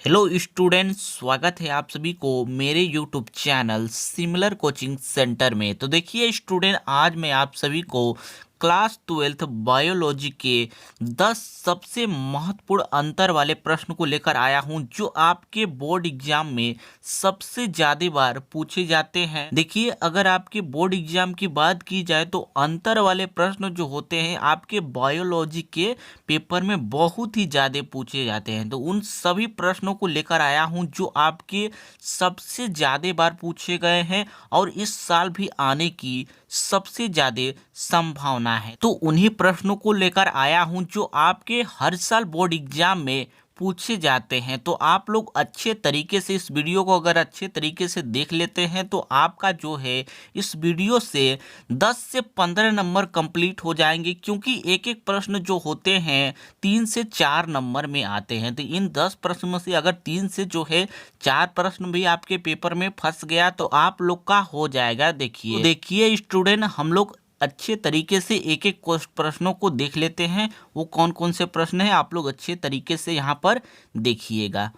Hello students, स्वागत है आप सभी को मेरे YouTube channel similar coaching centre में। तो देखिए स्टूडेंट, आज मैं आप सभी को क्लास 12th बायोलॉजी के 10 सबसे महत्वपूर्ण अंतर वाले प्रश्न को लेकर आया हूं, जो आपके बोर्ड एग्जाम में सबसे ज्यादा बार पूछे जाते हैं। देखिए, अगर आपके बोर्ड एग्जाम की बात की जाए तो अंतर वाले प्रश्न जो होते हैं आपके बायोलॉजी के पेपर में बहुत ही ज्यादा पूछे जाते हैं। तो उन सभी प्रश्नों को लेकर आया हूं जो आपके सबसे ज्यादा बार पूछे गए हैं और इस साल भी आने की सबसे ज्यादा संभावना है। तो उन्हीं प्रश्नों को लेकर आया हूं जो आपके हर साल बोर्ड एग्जाम में पूछे जाते हैं। तो आप लोग अच्छे तरीके से इस वीडियो को अगर अच्छे तरीके से देख लेते हैं तो आपका जो है इस वीडियो से 10 से 15 नंबर कंप्लीट हो जाएंगे, क्योंकि एक एक प्रश्न जो होते हैं 3 से 4 नंबर में आते हैं। तो इन 10 प्रश्नों से अगर 3 से जो है 4 प्रश्न भी आपके पेपर में फंस गया तो आप लोग का हो जाएगा। देखिए स्टूडेंट, हम लोग अच्छे तरीके से एक एक प्रश्नों को देख लेते हैं। वो कौन कौन से प्रश्न हैं आप लोग अच्छे तरीके से यहाँ पर देखिएगा।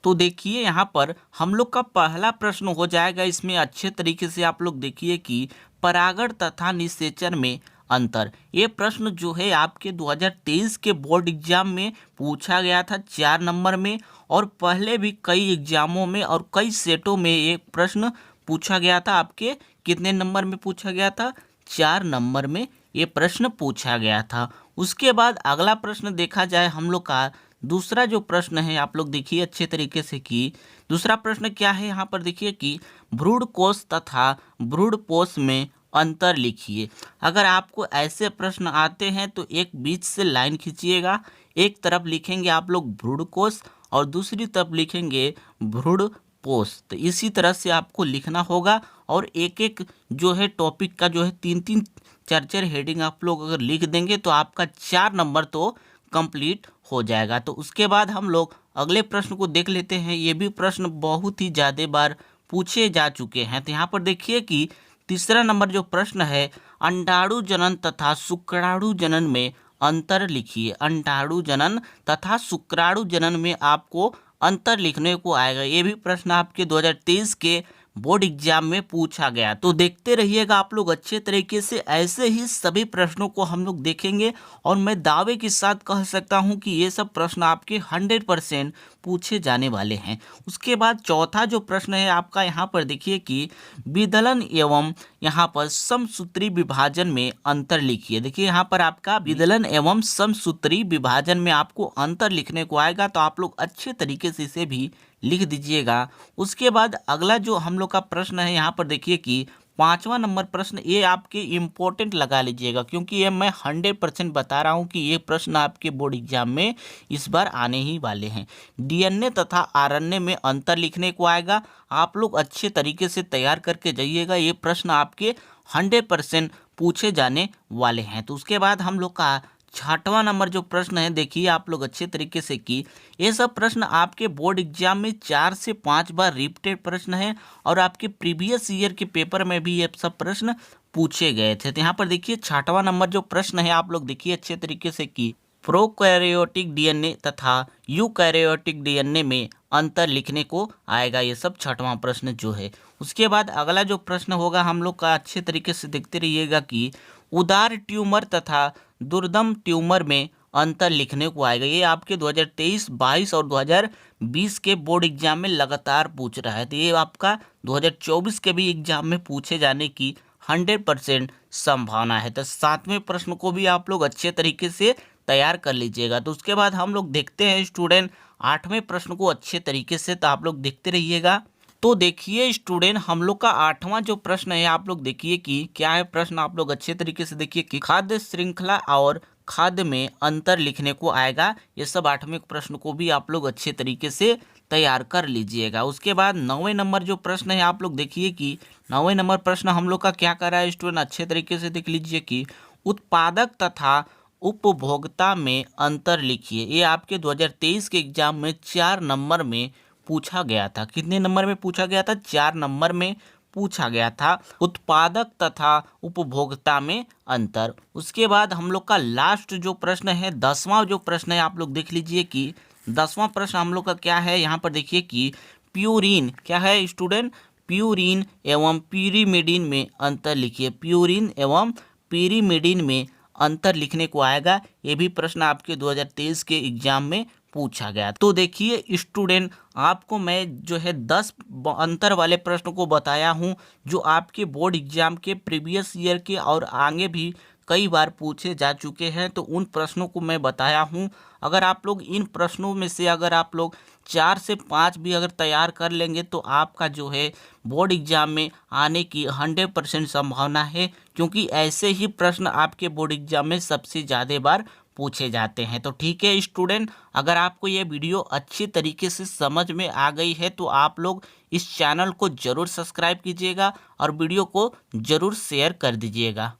तो देखिए यहाँ पर हम लोग का पहला प्रश्न हो जाएगा। इसमें अच्छे तरीके से आप लोग देखिए कि परागण तथा निषेचन में अंतर। ये प्रश्न जो है आपके 2023 के बोर्ड एग्जाम में पूछा गया था 4 नंबर में, और पहले भी कई एग्जामों में और कई सेटों में ये प्रश्न पूछा गया था। आपके कितने नंबर में पूछा गया था? 4 नंबर में ये प्रश्न पूछा गया था। उसके बाद अगला प्रश्न देखा जाए हम लोग का दूसरा जो प्रश्न है, आप लोग देखिए अच्छे तरीके से कि दूसरा प्रश्न क्या है। यहाँ पर देखिए कि भ्रूणकोश तथा भ्रूणपोष में अंतर लिखिए। अगर आपको ऐसे प्रश्न आते हैं तो एक बीच से लाइन खींचिएगा। एक तरफ लिखेंगे आप लोग भ्रूणकोश और दूसरी तरफ लिखेंगे भ्रूणपोष। तो इसी तरह से आपको लिखना होगा, और एक एक जो है टॉपिक का जो है 3-3 4-4 हेडिंग आप लोग अगर लिख देंगे तो आपका 4 नंबर तो कंप्लीट हो जाएगा। तो उसके बाद हम लोग अगले प्रश्न को देख लेते हैं। ये भी प्रश्न बहुत ही ज़्यादा बार पूछे जा चुके हैं। तो यहाँ पर देखिए कि तीसरा नंबर जो प्रश्न है, अंडाणु जनन तथा शुक्राणु जनन में अंतर लिखिए। अंडाणु जनन तथा शुक्राणु जनन में आपको अंतर लिखने को आएगा। ये भी प्रश्न आपके 2023 के बोर्ड एग्जाम में पूछा गया। तो देखते रहिएगा आप लोग अच्छे तरीके से। ऐसे ही सभी प्रश्नों को हम लोग देखेंगे, और मैं दावे के साथ कह सकता हूं कि ये सब प्रश्न आपके 100% पूछे जाने वाले हैं। उसके बाद चौथा जो प्रश्न है आपका, यहाँ पर देखिए कि विदलन एवं यहाँ पर समसूत्री विभाजन में अंतर लिखिए। देखिए यहाँ पर आपका विदलन एवं समसूत्री विभाजन में आपको अंतर लिखने को आएगा। तो आप लोग अच्छे तरीके से इसे भी लिख दीजिएगा। उसके बाद अगला जो हम लोग का प्रश्न है, यहाँ पर देखिए कि 5वां नंबर प्रश्न, ये आपके इम्पोर्टेंट लगा लीजिएगा, क्योंकि ये मैं 100% बता रहा हूँ कि ये प्रश्न आपके बोर्ड एग्जाम में इस बार आने ही वाले हैं। डीएनए तथा आरएनए में अंतर लिखने को आएगा। आप लोग अच्छे तरीके से तैयार करके जाइएगा। ये प्रश्न आपके 100% पूछे जाने वाले हैं। तो उसके बाद हम लोग का 6वां नंबर जो प्रश्न है, देखिए आप लोग अच्छे तरीके से कि ये सब प्रश्न आपके बोर्ड एग्जाम में 4 से 5 बार रिपीटेड प्रश्न है, और आपके प्रीवियस ईयर के पेपर में भी ये सब प्रश्न पूछे गए थे। तो यहाँ पर देखिए 6वां नंबर जो प्रश्न है, आप लोग देखिए अच्छे तरीके से कि प्रोकैरियोटिक डीएनए तथा यूकैरियोटिक डीएनए में अंतर लिखने को आएगा। ये सब 6वां प्रश्न जो है। उसके बाद अगला जो प्रश्न होगा हम लोग का, अच्छे तरीके से देखते रहिएगा कि उदार ट्यूमर तथा दुर्दम ट्यूमर में अंतर लिखने को आएगा। ये आपके 2023, 22 और 2020 के बोर्ड एग्जाम में लगातार पूछ रहा है। तो ये आपका 2024 के भी एग्जाम में पूछे जाने की 100% संभावना है। तो 7वें प्रश्न को भी आप लोग अच्छे तरीके से तैयार कर लीजिएगा। तो उसके बाद हम लोग देखते हैं स्टूडेंट 8वें प्रश्न को अच्छे तरीके से। तो आप लोग देखते रहिएगा। तो देखिए स्टूडेंट, हम लोग का 8वां जो प्रश्न है, आप लोग देखिए कि क्या है प्रश्न। आप लोग अच्छे तरीके से देखिए कि खाद्य श्रृंखला और खाद्य में अंतर लिखने को आएगा। ये सब 8वें प्रश्न को भी आप लोग अच्छे तरीके से तैयार कर लीजिएगा। उसके बाद 9वें नंबर जो प्रश्न है, आप लोग देखिए कि 9वें नंबर प्रश्न हम लोग का क्या कर रहा है स्टूडेंट, अच्छे तरीके से देख लीजिए कि उत्पादक तथा उपभोक्ता में अंतर लिखिए। ये आपके 2023 के एग्जाम में 4 नंबर में पूछा गया था। कितने नंबर में पूछा गया था? 4 नंबर में पूछा गया था, उत्पादक तथा उपभोक्ता में अंतर। उसके बाद हम लोग का लास्ट जो प्रश्न है, 10वां जो प्रश्न है, आप लोग देख लीजिए कि 10वां प्रश्न हम लोग का क्या है, यहाँ पर देखिए कि प्यूरिन क्या है स्टूडेंट, प्यूरिन एवं pyrimidine में अंतर लिखिए। प्यूरिन एवं pyrimidine में अंतर लिखने को आएगा। ये भी प्रश्न आपके 2023 के एग्जाम में पूछा गया। तो देखिए स्टूडेंट, आपको मैं जो है 10 अंतर वाले प्रश्न को बताया हूँ, जो आपके बोर्ड एग्जाम के प्रीवियस ईयर के और आगे भी कई बार पूछे जा चुके हैं। तो उन प्रश्नों को मैं बताया हूँ। अगर आप लोग इन प्रश्नों में से अगर आप लोग 4 से 5 भी अगर तैयार कर लेंगे तो आपका जो है बोर्ड एग्जाम में आने की 100% संभावना है, क्योंकि ऐसे ही प्रश्न आपके बोर्ड एग्जाम में सबसे ज़्यादा बार पूछे जाते हैं। तो ठीक है स्टूडेंट, अगर आपको ये वीडियो अच्छी तरीके से समझ में आ गई है तो आप लोग इस चैनल को ज़रूर सब्सक्राइब कीजिएगा और वीडियो को ज़रूर शेयर कर दीजिएगा।